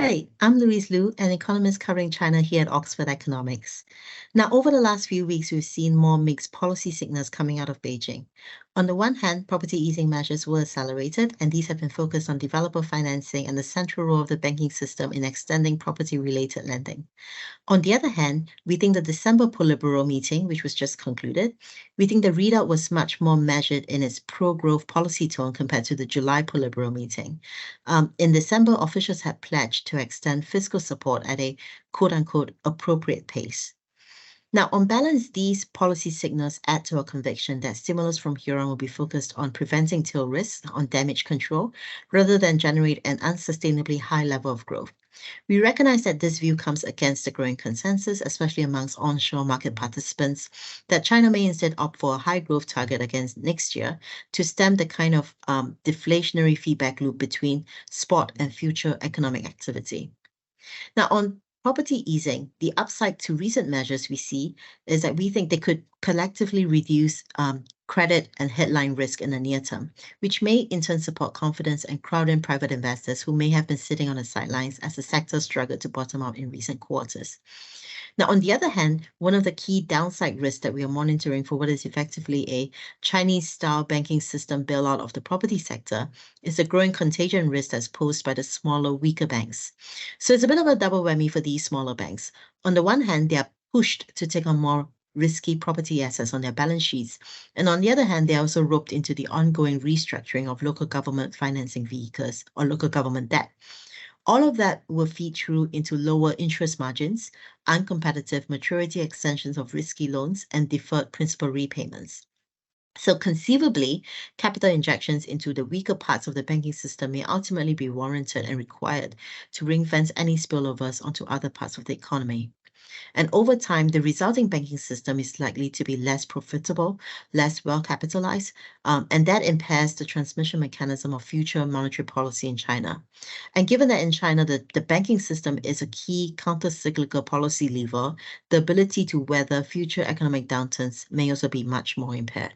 Hi, I'm Louise Loo, an economist covering China here at Oxford Economics. Now, over the last few weeks, we've seen more mixed policy signals coming out of Beijing. On the one hand, property easing measures were accelerated, and these have been focused on developer financing and the central role of the banking system in extending property-related lending. On the other hand, we think the December Politburo meeting, which was just concluded, we think the readout was much more measured in its pro-growth policy tone compared to the July Politburo meeting. In December, officials had pledged to extend fiscal support at a quote-unquote appropriate pace. Now, on balance, these policy signals add to our conviction that stimulus from here on will be focused on preventing tail risks, on damage control, rather than generate an unsustainably high level of growth. We recognize that this view comes against the growing consensus, especially amongst onshore market participants, that China may instead opt for a high growth target against next year to stem the kind of deflationary feedback loop between spot and future economic activity. Now, on property easing, the upside to recent measures we see is that we think they could collectively reduce credit and headline risk in the near term, which may in turn support confidence and crowd in private investors who may have been sitting on the sidelines as the sector struggled to bottom out in recent quarters. Now, on the other hand, one of the key downside risks that we are monitoring for what is effectively a Chinese-style banking system bailout of the property sector is the growing contagion risk that's posed by the smaller, weaker banks. So it's a bit of a double whammy for these smaller banks. On the one hand, they are pushed to take on more risky property assets on their balance sheets. And on the other hand, they are also roped into the ongoing restructuring of local government financing vehicles or local government debt. All of that will feed through into lower interest margins, uncompetitive maturity extensions of risky loans, and deferred principal repayments. So conceivably, capital injections into the weaker parts of the banking system may ultimately be warranted and required to ring-fence any spillovers onto other parts of the economy. And over time, the resulting banking system is likely to be less profitable, less well capitalized, and that impairs the transmission mechanism of future monetary policy in China. And given that in China, the banking system is a key counter-cyclical policy lever, the ability to weather future economic downturns may also be much more impaired.